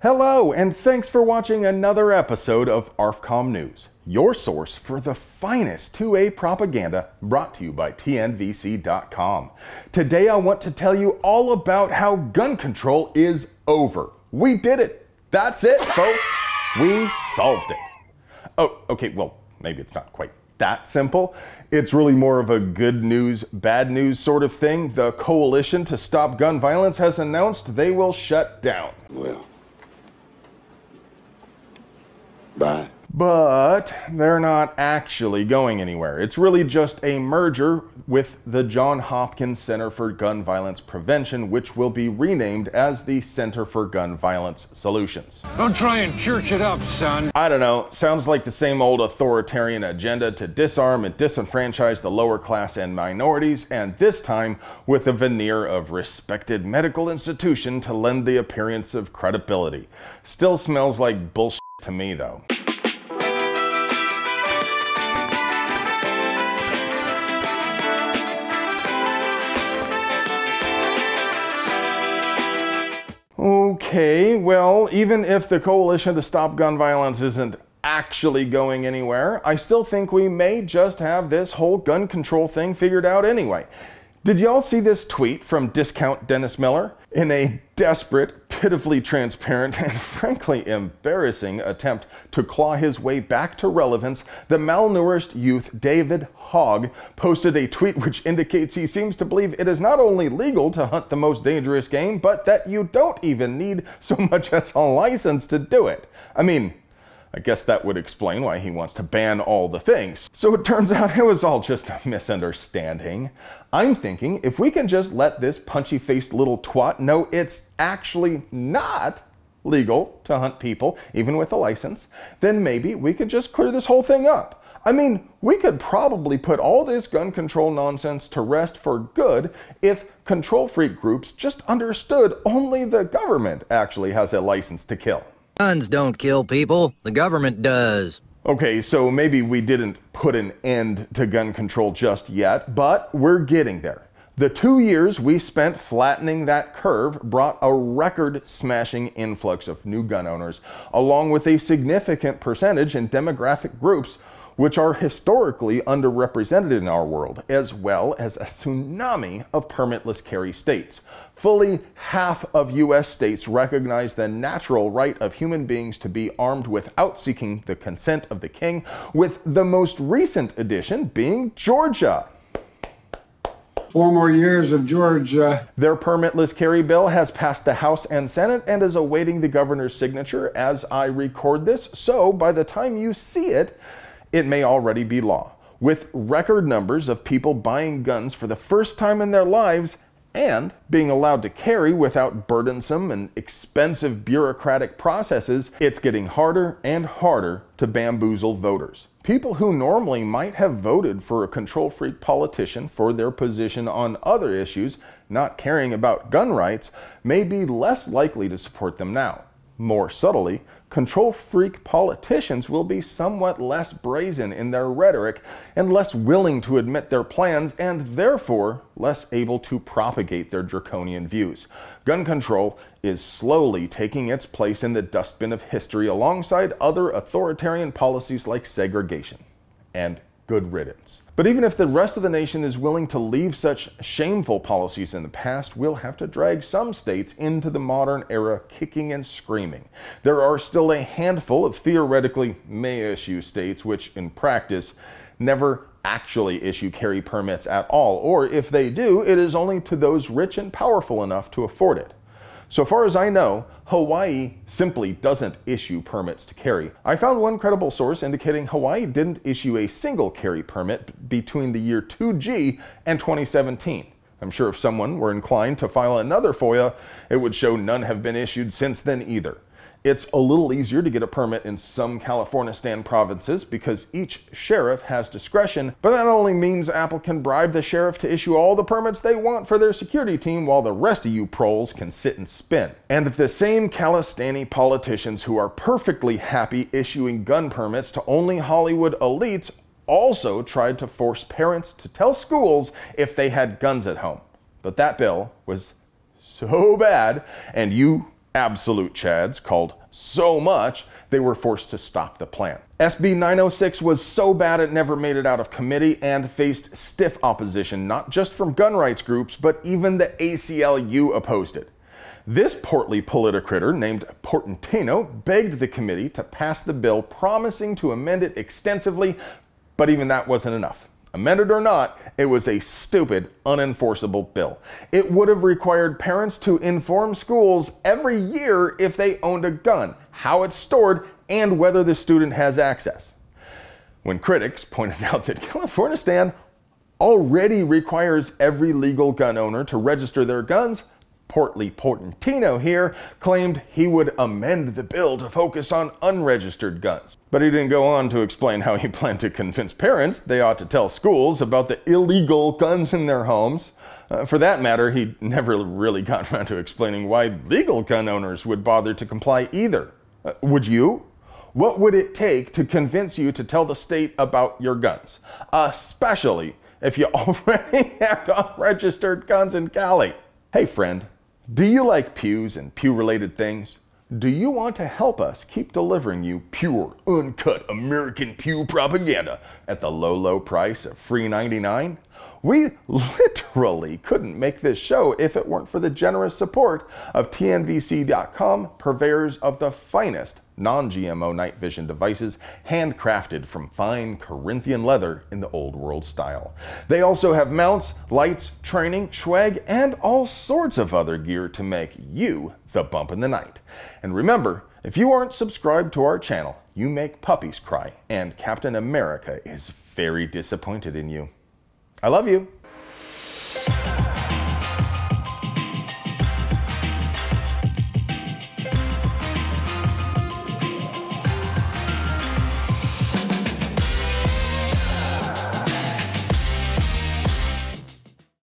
Hello, and thanks for watching another episode of ARFCOM News, your source for the finest 2A propaganda brought to you by TNVC.com. Today I want to tell you all about how gun control is over. We did it. That's it, folks. We solved it. Oh, okay, well, maybe it's not quite that simple. It's really more of a good news, bad news sort of thing. The Coalition to Stop Gun Violence has announced they will shut down. Well, bye. But they're not actually going anywhere. It's really just a merger with the Johns Hopkins Center for Gun Violence Prevention, which will be renamed as the Center for Gun Violence Solutions. Don't try and church it up, son. I don't know, sounds like the same old authoritarian agenda to disarm and disenfranchise the lower class and minorities, and this time with a veneer of respected medical institution to lend the appearance of credibility. Still smells like bullshit to me, though. Okay, well, even if the Coalition to Stop Gun Violence isn't actually going anywhere, I still think we may just have this whole gun control thing figured out anyway. Did y'all see this tweet from Discount Dennis Miller? In a desperate, pitifully transparent, and frankly embarrassing attempt to claw his way back to relevance, the malnourished youth David Hogg posted a tweet which indicates he seems to believe it is not only legal to hunt the most dangerous game, but that you don't even need so much as a license to do it. I mean, I guess that would explain why he wants to ban all the things. So it turns out it was all just a misunderstanding. I'm thinking if we can just let this punchy-faced little twat know it's actually not legal to hunt people, even with a license, then maybe we could just clear this whole thing up. I mean, we could probably put all this gun control nonsense to rest for good if control freak groups just understood only the government actually has a license to kill. Guns don't kill people, the government does. Okay, so maybe we didn't put an end to gun control just yet, but we're getting there. The 2 years we spent flattening that curve brought a record-smashing influx of new gun owners, along with a significant percentage in demographic groups which are historically underrepresented in our world, as well as a tsunami of permitless carry states. Fully half of U.S. states recognize the natural right of human beings to be armed without seeking the consent of the king, with the most recent addition being Georgia. 4 more years of Georgia. Their permitless carry bill has passed the House and Senate and is awaiting the governor's signature as I record this, so by the time you see it, it may already be law. With record numbers of people buying guns for the first time in their lives and being allowed to carry without burdensome and expensive bureaucratic processes, it's getting harder and harder to bamboozle voters. People who normally might have voted for a control freak politician for their position on other issues, not caring about gun rights, may be less likely to support them now. More subtly, control freak politicians will be somewhat less brazen in their rhetoric and less willing to admit their plans and therefore less able to propagate their draconian views. Gun control is slowly taking its place in the dustbin of history alongside other authoritarian policies like segregation. And good riddance. But even if the rest of the nation is willing to leave such shameful policies in the past, we'll have to drag some states into the modern era kicking and screaming. There are still a handful of theoretically may-issue states which, in practice, never actually issue carry permits at all, or if they do, it is only to those rich and powerful enough to afford it. So far as I know, Hawaii simply doesn't issue permits to carry. I found one credible source indicating Hawaii didn't issue a single carry permit between the year 2G and 2017. I'm sure if someone were inclined to file another FOIA, it would show none have been issued since then either. It's a little easier to get a permit in some Californistan provinces because each sheriff has discretion, but that only means Apple can bribe the sheriff to issue all the permits they want for their security team while the rest of you proles can sit and spin. And the same Calistani politicians who are perfectly happy issuing gun permits to only Hollywood elites also tried to force parents to tell schools if they had guns at home. But that bill was so bad, and you absolute chads called so much they were forced to stop the plan. SB 906 was so bad it never made it out of committee and faced stiff opposition, not just from gun rights groups, but even the ACLU opposed it. This portly politicritter named Portantino begged the committee to pass the bill, promising to amend it extensively, but even that wasn't enough. Amended or not, it was a stupid, unenforceable bill. It would have required parents to inform schools every year if they owned a gun, how it's stored, and whether the student has access. When critics pointed out that California already requires every legal gun owner to register their guns, portly Portantino here claimed he would amend the bill to focus on unregistered guns. But he didn't go on to explain how he planned to convince parents they ought to tell schools about the illegal guns in their homes. For that matter, he never really got around to explaining why legal gun owners would bother to comply either. Would you? What would it take to convince you to tell the state about your guns? Especially if you already have unregistered guns in Cali. Hey friend, do you like pews and pew-related things? Do you want to help us keep delivering you pure, uncut American pew propaganda at the low, low price of free 99? We literally couldn't make this show if it weren't for the generous support of TNVC.com, purveyors of the finest non-GMO night vision devices handcrafted from fine Corinthian leather in the old world style. They also have mounts, lights, training, swag, and all sorts of other gear to make you the bump in the night. And remember, if you aren't subscribed to our channel, you make puppies cry, and Captain America is very disappointed in you. I love you.